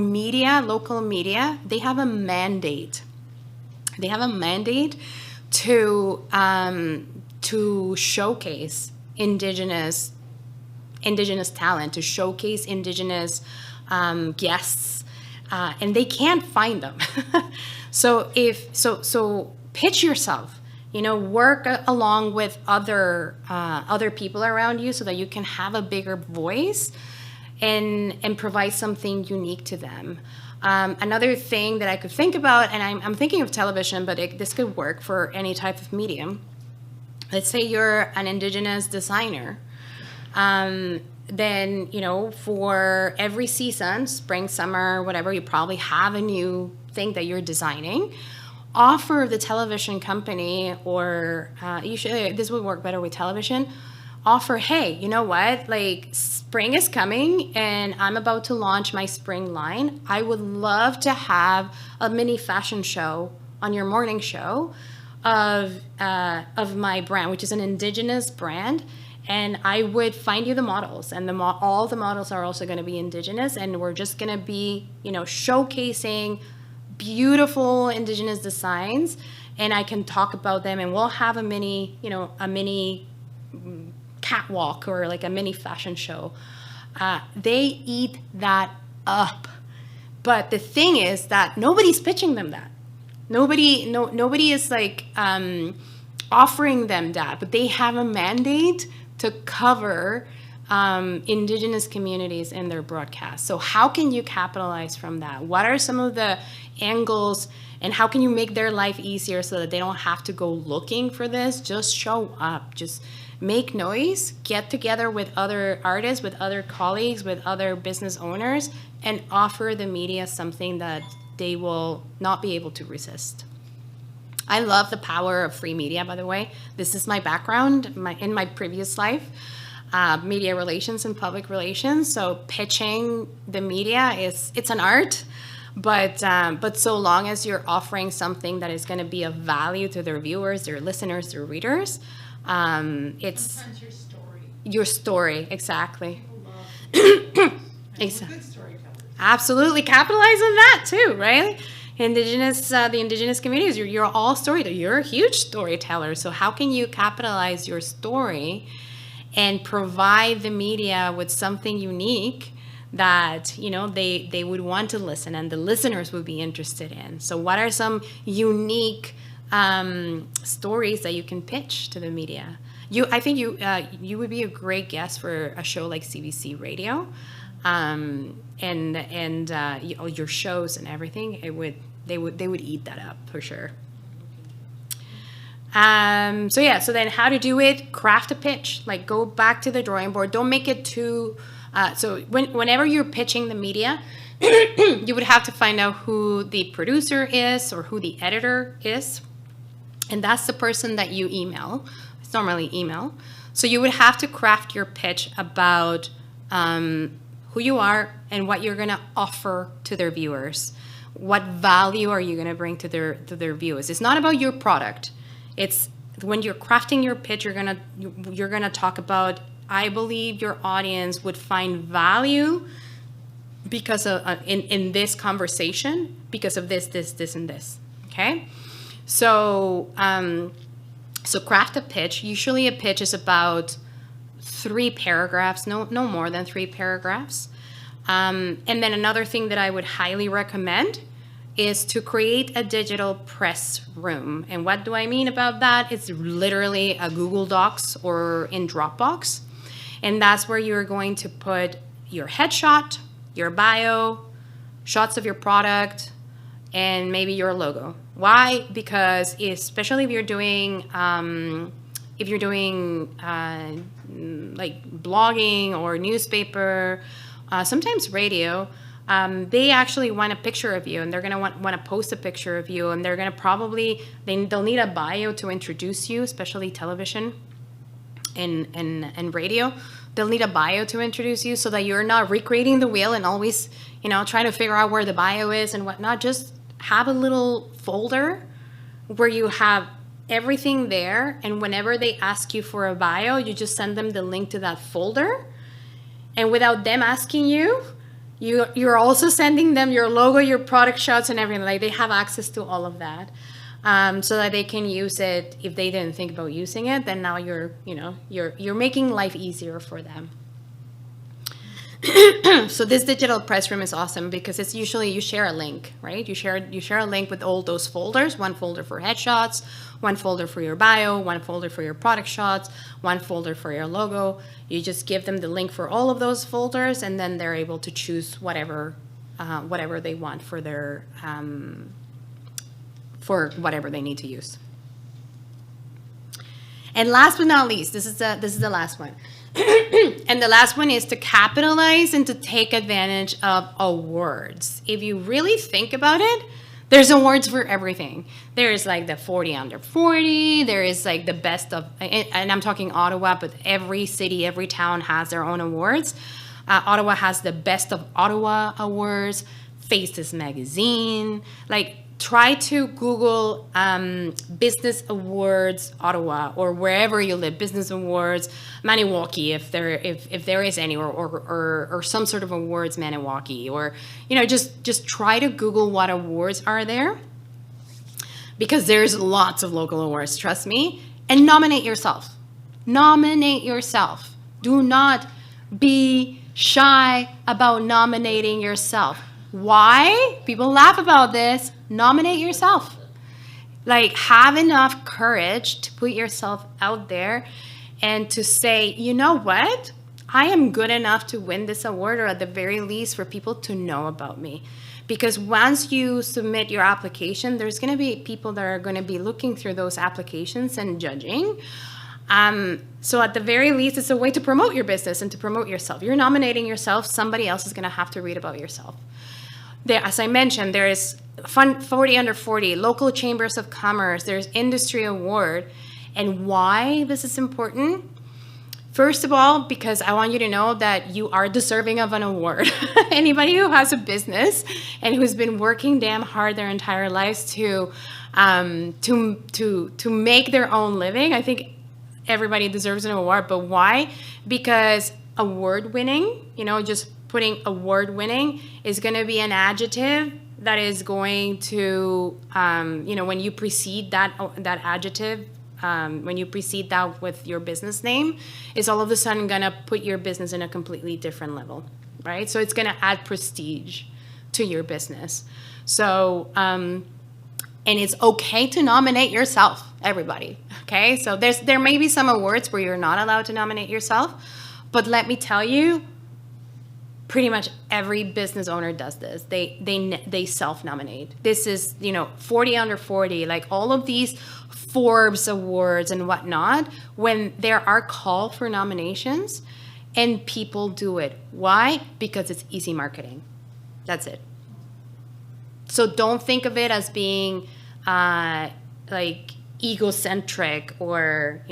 local media, they have a mandate. They have a mandate to showcase Indigenous talent, to showcase Indigenous guests, and they can't find them. So pitch yourself. Work along with other people around you so that you can have a bigger voice and provide something unique to them. Another thing that I could think about, and I'm thinking of television, but this could work for any type of medium. Let's say you're an Indigenous designer. Then, for every season, spring, summer, whatever, you probably have a new thing that you're designing. Offer the television company, or this would work better with television. Offer, hey, you know what? Like, spring is coming and I'm about to launch my spring line. I would love to have a mini fashion show on your morning show of my brand, which is an Indigenous brand. And I would find you the models, and all the models are also going to be Indigenous, and we're just going to be, showcasing beautiful Indigenous designs, and I can talk about them, and we'll have a mini catwalk, or like a mini fashion show. They eat that up. But the thing is that nobody's pitching them that. Nobody is like offering them that, but they have a mandate to cover Indigenous communities in their broadcast. So how can you capitalize from that? What are some of the angles, and how can you make their life easier so that they don't have to go looking for this? Just show up. Just make noise, get together with other artists, with other colleagues, with other business owners, and offer the media something that they will not be able to resist. I love the power of free media, by the way. This is my background in my previous life, media relations and public relations. So pitching the media it's an art, but so long as you're offering something that is going to be of value to their viewers, their listeners, their readers, it's sometimes your story, exactly. Exactly. Good storytellers. Absolutely, capitalize on that too, right? The Indigenous communities, you're all storytellers. You're a huge storyteller. So how can you capitalize your story and provide the media with something unique that, you know, they would want to listen and the listeners would be interested in. So what are some unique stories that you can pitch to the media? I think you would be a great guest for a show like CBC Radio, and your shows and everything. They would eat that up for sure. So then how to do it? Craft a pitch. Like, go back to the drawing board. Don't make it too. So whenever you're pitching the media, you would have to find out who the producer is or who the editor is, and that's the person that you email. It's normally email. So you would have to craft your pitch about who you are and what you're going to offer to their viewers. What value are you going to bring to their viewers? It's not about your product. It's when you're crafting your pitch, you're gonna talk about, I believe your audience would find value because of in this conversation because of this, and this. Okay, so craft a pitch. Usually, a pitch is about 3 paragraphs, no more than 3 paragraphs. And then another thing that I would highly recommend is to create a digital press room. And what do I mean about that? It's literally a Google Docs or in Dropbox. And that's where you're going to put your headshot, your bio, shots of your product, and maybe your logo. Why? Because especially if you're doing like blogging or newspaper, sometimes radio, they actually want a picture of you, and they're going to want to post a picture of you, and they're going to they'll need a bio to introduce you, especially television and radio. They'll need a bio to introduce you so that you're not recreating the wheel and always, trying to figure out where the bio is and whatnot. Just have a little folder where you have everything there, and whenever they ask you for a bio, you just send them the link to that folder, and without them asking you, you're also sending them your logo, your product shots, and everything. Like, they have access to all of that, so that they can use it. If they didn't think about using it, then now you're making life easier for them. So this digital press room is awesome because it's usually you share a link, right? You share a link with all those folders. One folder for headshots, one folder for your bio, one folder for your product shots, one folder for your logo. You just give them the link for all of those folders, and then they're able to choose whatever they want for their for whatever they need to use. And last but not least, this is the last one. And the last one is to capitalize and to take advantage of awards. If you really think about it, there's awards for everything. There's like the 40 under 40. There is like the best of, and I'm talking Ottawa, but every city, every town has their own awards. Ottawa has the Best of Ottawa Awards, Faces Magazine. Like, try to Google Business Awards Ottawa, or wherever you live, Business Awards Maniwaki, if there is any, or some sort of awards Maniwaki, or just try to Google what awards are there, because there's lots of local awards, trust me. And nominate yourself. Nominate yourself. Do not be shy about nominating yourself. Why? People laugh about this. Nominate yourself. Like, have enough courage to put yourself out there and to say, you know what? I am good enough to win this award, or at the very least for people to know about me. Because once you submit your application, there's going to be people that are going to be looking through those applications and judging. So at the very least, it's a way to promote your business and to promote yourself. You're nominating yourself. Somebody else is going to have to read about yourself. There, as I mentioned, there is 40 under 40, local chambers of commerce, there's industry award. And why this is important? First of all, because I want you to know that you are deserving of an award. Anybody who has a business and who's been working damn hard their entire lives to make their own living, I think everybody deserves an award. But why? Because award winning, just putting award winning is going to be an adjective that is going to, when you precede that adjective, when you precede that with your business name, is all of a sudden going to put your business in a completely different level. right? So it's going to add prestige to your business. So, and it's okay to nominate yourself, everybody, okay? So there may be some awards where you're not allowed to nominate yourself, but let me tell you, pretty much every business owner does this. They self-nominate. This is, 40 under 40, like all of these Forbes awards and whatnot, when there are call for nominations and people do it. Why? Because it's easy marketing. That's it. So don't think of it as being like egocentric or,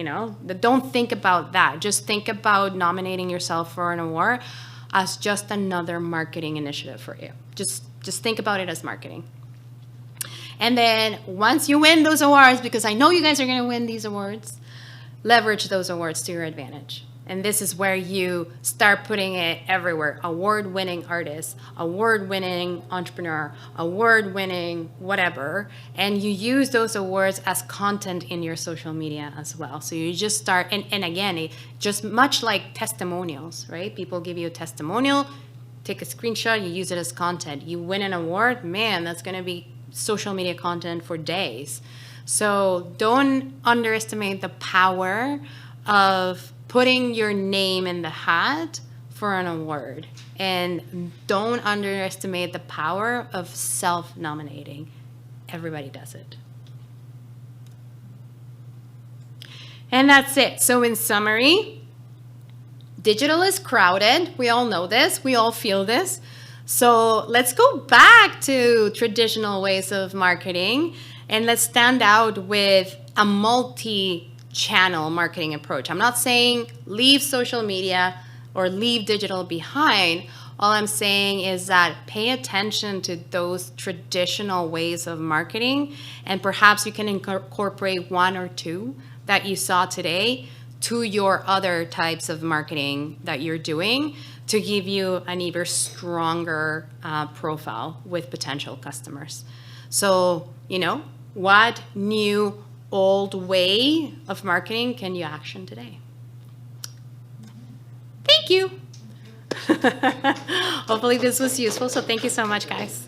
don't think about that. Just think about nominating yourself for an award as just another marketing initiative for you. Just think about it as marketing. And then once you win those awards, because I know you guys are going to win these awards, leverage those awards to your advantage. And this is where you start putting it everywhere. Award-winning artist, award-winning entrepreneur, award-winning whatever. And you use those awards as content in your social media as well. So you just start, and again, just much like testimonials, right? People give you a testimonial, take a screenshot, you use it as content. You win an award, man, that's going to be social media content for days. So don't underestimate the power of putting your name in the hat for an award. And don't underestimate the power of self-nominating. Everybody does it. And that's it. So in summary, digital is crowded. We all know this. We all feel this. So let's go back to traditional ways of marketing and let's stand out with a multi-channel marketing approach. I'm not saying leave social media or leave digital behind. All I'm saying is that pay attention to those traditional ways of marketing, and perhaps you can incorporate one or two that you saw today to your other types of marketing that you're doing to give you an even stronger profile with potential customers. So, what new old way of marketing can you action today? Thank you. Hopefully this was useful. So thank you so much, guys.